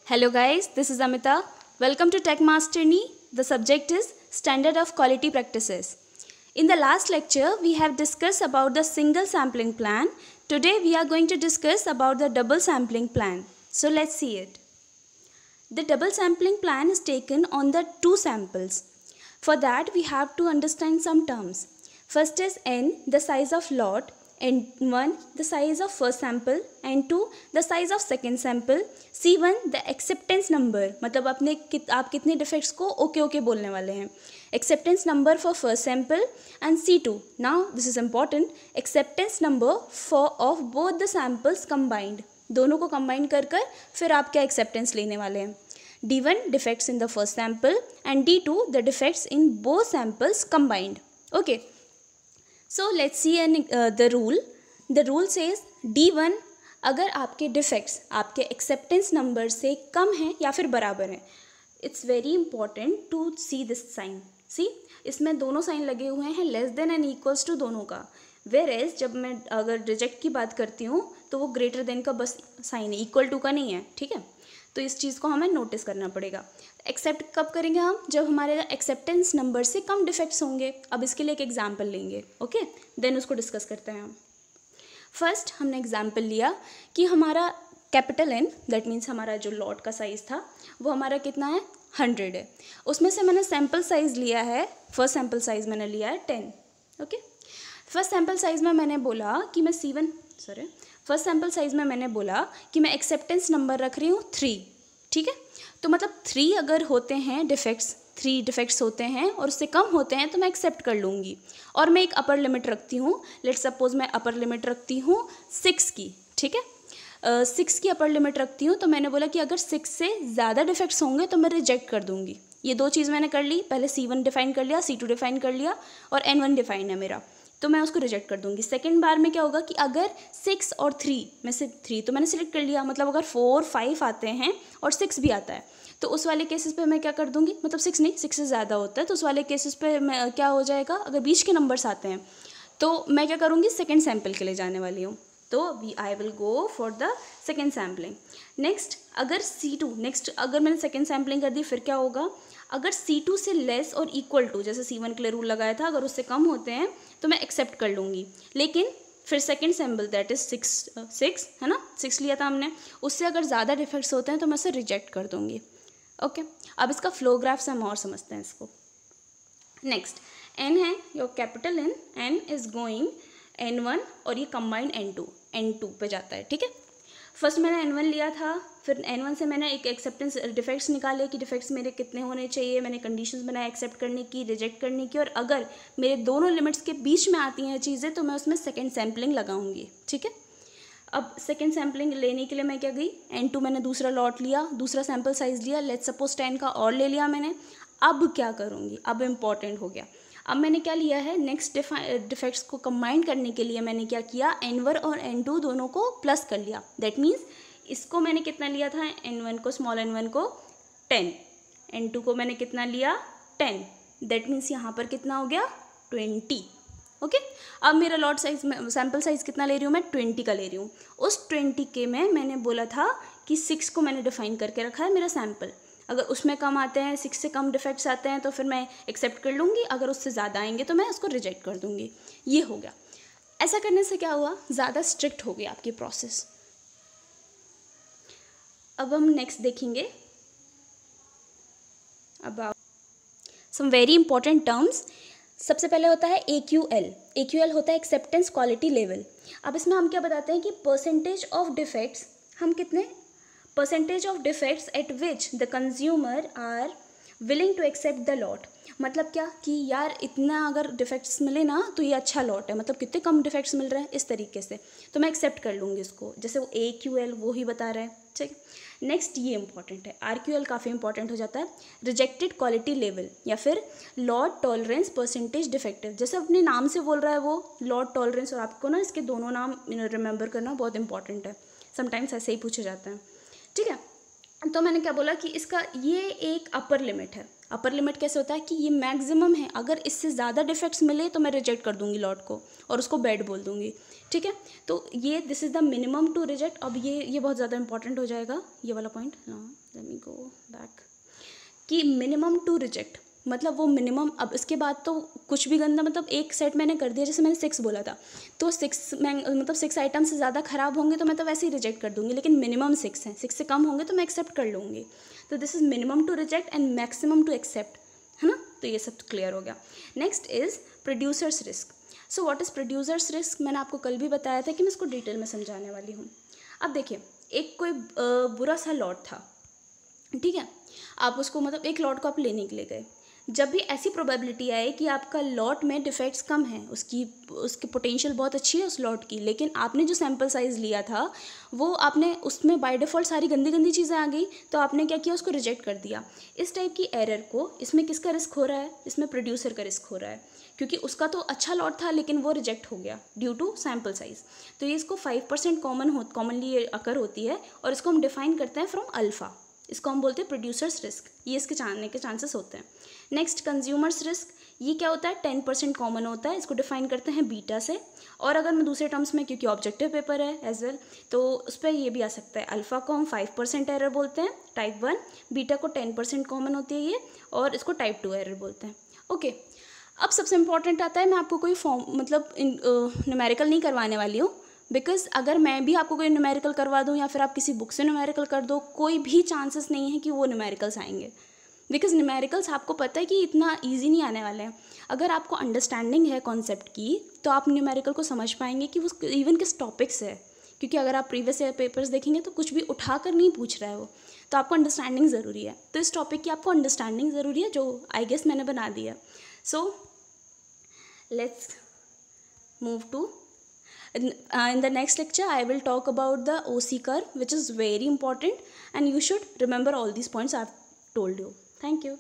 Hello guys, this is Amita. Welcome to Tech Masterni. The subject is Standard of Quality Practices. In the last lecture, we have discussed about the single sampling plan. Today we are going to discuss about the double sampling plan. So let's see it. The double sampling plan is taken on the two samples. For that, we have to understand some terms. First is N, the size of lot, N1, the size of first sample, N2, the size of second sample, C1, the acceptance number, मतलब आप कितने defects को okay बोलने वाले हैं, acceptance number for first sample, and C2. Now this is important, acceptance number for of both the samples combined. दोनों को combine कर फिर आप क्या acceptance लेने वाले हैं. D1 defects in the first sample and D2 the defects in both samples combined. Okay. So let's see the rule. The rule says D1 अगर आपके डिफेक्ट्स आपके एक्सेप्टेंस नंबर से कम हैं या फिर बराबर हैं. It's very important to see this sign. See इसमें दोनों साइन लगे हुए हैं, less than and equals to दोनों का. वेर एज जब मैं अगर रिजेक्ट की बात करती हूँ तो वो ग्रेटर देन का बस साइन है, इक्वल टू का नहीं है. ठीक है, तो इस चीज़ को हमें नोटिस करना पड़ेगा. एक्सेप्ट कब करेंगे हम? जब हमारे एक्सेप्टेंस नंबर से कम डिफेक्ट्स होंगे. अब इसके लिए एक एग्जाम्पल लेंगे. ओके, देन उसको डिस्कस करते हैं हम. फर्स्ट हमने एग्जाम्पल लिया कि हमारा कैपिटल एन, दैट मीन्स हमारा जो लॉट का साइज़ था वो हमारा कितना है, 100 है. उसमें से मैंने सैम्पल साइज़ लिया है, फर्स्ट सैम्पल साइज़ मैंने लिया है 10. ओके, फर्स्ट सैम्पल साइज़ में मैंने बोला कि मैं फर्स्ट सैम्पल साइज़ में मैंने बोला कि मैं एक्सेप्टेंस नंबर रख रही हूँ 3. ठीक है, तो मतलब 3 अगर होते हैं डिफेक्ट्स, 3 डिफेक्ट्स होते हैं और उससे कम होते हैं तो मैं एक्सेप्ट कर लूँगी. और मैं एक अपर लिमिट रखती हूँ. लेट्स सपोज मैं अपर लिमिट रखती हूँ 6 की. ठीक है, 6 की अपर लिमिट रखती हूँ. तो मैंने बोला कि अगर 6 से ज़्यादा डिफेक्ट्स होंगे तो मैं रिजेक्ट कर दूँगी. ये दो चीज़ मैंने कर ली. पहले C1 डिफाइन कर लिया, C2 डिफाइन कर लिया और N1 डिफाइन है मेरा, तो मैं उसको रिजेक्ट कर दूँगी. सेकेंड बार में क्या होगा कि अगर 6 और 3 में से 3 तो मैंने सिलेक्ट कर लिया, मतलब अगर 4, 5 आते हैं और 6 भी आता है तो उस वाले केसेस पे मैं क्या कर दूँगी, मतलब 6 नहीं, 6 से ज़्यादा होता है तो उस वाले केसेस पे मैं क्या हो जाएगा, अगर बीच के नंबर्स आते हैं तो मैं क्या करूँगी, सेकेंड सैम्पल के लिए जाने वाली हूँ. तो I will go for the second sampling. Next अगर C2, नेक्स्ट अगर मैंने सेकेंड सैम्पलिंग कर दी फिर क्या होगा, अगर C2 से लेस और इक्वल टू, जैसे C1 के लिए रूल लगाया था, अगर उससे कम होते हैं तो मैं एक्सेप्ट कर लूँगी. लेकिन फिर सेकेंड सैम्पल दैट इज़ 6 है ना, 6 लिया था हमने, उससे अगर ज़्यादा डिफेक्ट्स होते हैं तो मैं उसे रिजेक्ट कर दूँगी. ओके, अब इसका फ्लो ग्राफ से हम और समझते हैं इसको. नेक्स्ट N है, your capital N is going N1 और ये कंबाइंड N2 पे जाता है. ठीक है, फर्स्ट मैंने N1 लिया था, फिर N1 से मैंने एक एक्सेप्टेंस डिफेक्ट्स निकाले कि डिफेक्ट्स मेरे कितने होने चाहिए. मैंने कंडीशंस बनाए एक्सेप्ट करने की, रिजेक्ट करने की, और अगर मेरे दोनों लिमिट्स के बीच में आती हैं चीज़ें तो मैं उसमें सेकेंड सैम्पलिंग लगाऊंगी. ठीक है, अब सेकेंड सैम्पलिंग लेने के लिए मैं क्या गई, N2 मैंने दूसरा लॉट लिया, दूसरा सैम्पल साइज़ लिया, लेट्स सपोज 10 का और ले लिया मैंने. अब क्या करूँगी, अब इम्पॉर्टेंट हो गया. अब मैंने क्या लिया है, नेक्स्ट डिफेक्ट्स को कंबाइन करने के लिए मैंने क्या किया, N1 और N2 दोनों को प्लस कर लिया. दैट मीन्स इसको मैंने कितना लिया था, N1 को, स्मॉल N1 को 10, N2 को मैंने कितना लिया 10. दैट मीन्स यहाँ पर कितना हो गया 20. ओके, अब मेरा लॉट साइज में सैम्पल साइज़ कितना ले रही हूँ मैं, 20 का ले रही हूँ. उस 20 के में मैंने बोला था कि 6 को मैंने डिफाइन करके रखा है मेरा सैम्पल. अगर उसमें कम आते हैं, 6 से कम डिफेक्ट्स आते हैं तो फिर मैं एक्सेप्ट कर लूँगी, अगर उससे ज़्यादा आएंगे तो मैं उसको रिजेक्ट कर दूँगी. ये हो गया. ऐसा करने से क्या हुआ, ज़्यादा स्ट्रिक्ट हो गई आपकी प्रोसेस. अब हम नेक्स्ट देखेंगे about some very important terms. सबसे पहले होता है AQL होता है एक्सेप्टेंस क्वालिटी लेवल. अब इसमें हम क्या बताते हैं कि परसेंटेज ऑफ डिफेक्ट्स, हम कितने percentage of defects at which the consumer are willing to accept the lot. मतलब क्या कि यार इतना अगर डिफेक्ट्स मिले ना तो ये अच्छा लॉट है, मतलब कितने कम डिफेक्ट्स मिल रहे हैं इस तरीके से, तो मैं एक्सेप्ट कर लूँगी इसको. जैसे वो AQL वो ही बता रहा है. ठीक, नेक्स्ट ये इंपॉर्टेंट है, RQL काफ़ी इंपॉर्टेंट हो जाता है, रिजेक्टेड क्वालिटी लेवल या फिर लॉट टॉलरेंस परसेंटेज डिफेक्टिव. जैसे अपने नाम से बोल रहा है वो लॉट टॉलरेंस, और आपको ना इसके दोनों नाम रिमेंबर करना बहुत इंपॉर्टेंट है, समटाइम्स ऐसे ही पूछे जाता है. ठीक है, तो मैंने क्या बोला कि इसका ये एक अपर लिमिट है. अपर लिमिट कैसे होता है कि ये मैक्सिमम है, अगर इससे ज़्यादा डिफेक्ट्स मिले तो मैं रिजेक्ट कर दूंगी लॉट को और उसको बैड बोल दूंगी, ठीक है। तो ये this is the minimum to reject. अब ये बहुत ज़्यादा इंपॉर्टेंट हो जाएगा ये वाला point. Let me go back कि मिनिमम टू रिजेक्ट मतलब वो मिनिमम। अब इसके बाद तो कुछ भी गंदा, मतलब एक सेट मैंने कर दिया, जैसे मैंने 6 बोला था, तो 6 मतलब 6 आइटम से ज़्यादा ख़राब होंगे तो मैं तो वैसे ही रिजेक्ट कर दूंगी, लेकिन मिनिमम 6 हैं, 6 से कम होंगे तो मैं एक्सेप्ट कर लूँगी। तो this is minimum to reject and maximum to accept, है ना। तो ये सब क्लियर हो गया। Next is producer's risk. So what is producer's risk, मैंने आपको कल भी बताया था कि मैं इसको डिटेल में समझाने वाली हूँ। अब देखिए, एक कोई बुरा सा लॉट था, ठीक है, आप उसको मतलब एक लॉट को आप लेने के लिए गए। जब भी ऐसी प्रोबेबिलिटी आए कि आपका लॉट में डिफेक्ट्स कम हैं, उसकी पोटेंशियल बहुत अच्छी है उस लॉट की, लेकिन आपने जो सैम्पल साइज़ लिया था वो आपने उसमें बाय डिफ़ॉल्ट सारी गंदी गंदी चीज़ें आ गई, तो आपने क्या किया, उसको रिजेक्ट कर दिया। इस टाइप की एरर को, इसमें किसका रिस्क हो रहा है, इसमें प्रोड्यूसर का रिस्क हो रहा है, क्योंकि उसका तो अच्छा लॉट था लेकिन वो रिजेक्ट हो गया ड्यू टू सैम्पल साइज़। तो ये इसको 5% कॉमनली ये अकर होती है और इसको हम डिफाइन करते हैं फ्रॉम अल्फ़ा। इसको हम बोलते हैं प्रोड्यूसर्स रिस्क, ये इसके जानने के चांसेस होते हैं। नेक्स्ट कंज्यूमर्स रिस्क, ये क्या होता है, 10% कॉमन होता है, इसको डिफाइन करते हैं बीटा से। और अगर मैं दूसरे टर्म्स में, क्योंकि ऑब्जेक्टिव पेपर है एज वेल, तो उस पर ये भी आ सकता है। अल्फ़ा को हम 5% एरर बोलते हैं, टाइप 1, बीटा को 10% कॉमन होती है ये, और इसको टाइप 2 एरर बोलते हैं। ओके, अब सबसे इंपॉर्टेंट आता है, मैं आपको कोई फॉर्म मतलब न्यूमेरिकल नहीं करवाने वाली हूँ, बिकॉज अगर मैं भी आपको कोई न्यूमेरिकल करवा दूँ या फिर आप किसी बुक से न्यूमेरिकल कर दो, कोई भी चांसेस नहीं है कि वो न्यूमेरिकल्स आएंगे, बिकॉज न्यूमेरिकल्स आपको पता है कि इतना ईजी नहीं आने वाले हैं। अगर आपको अंडरस्टैंडिंग है कॉन्सेप्ट की तो आप न्यूमेरिकल को समझ पाएंगे कि वो इवन किस टॉपिक से है, क्योंकि अगर आप प्रीवियस ईयर पेपर्स देखेंगे तो कुछ भी उठा कर नहीं पूछ रहा है वो, तो आपको अंडरस्टैंडिंग ज़रूरी है। तो इस टॉपिक की आपको अंडरस्टैंडिंग ज़रूरी है, जो आई गेस मैंने बना दी है। So let's move to in the next lecture I will talk about the OC curve, which is very important and you should remember all these points I've told you. Thank you.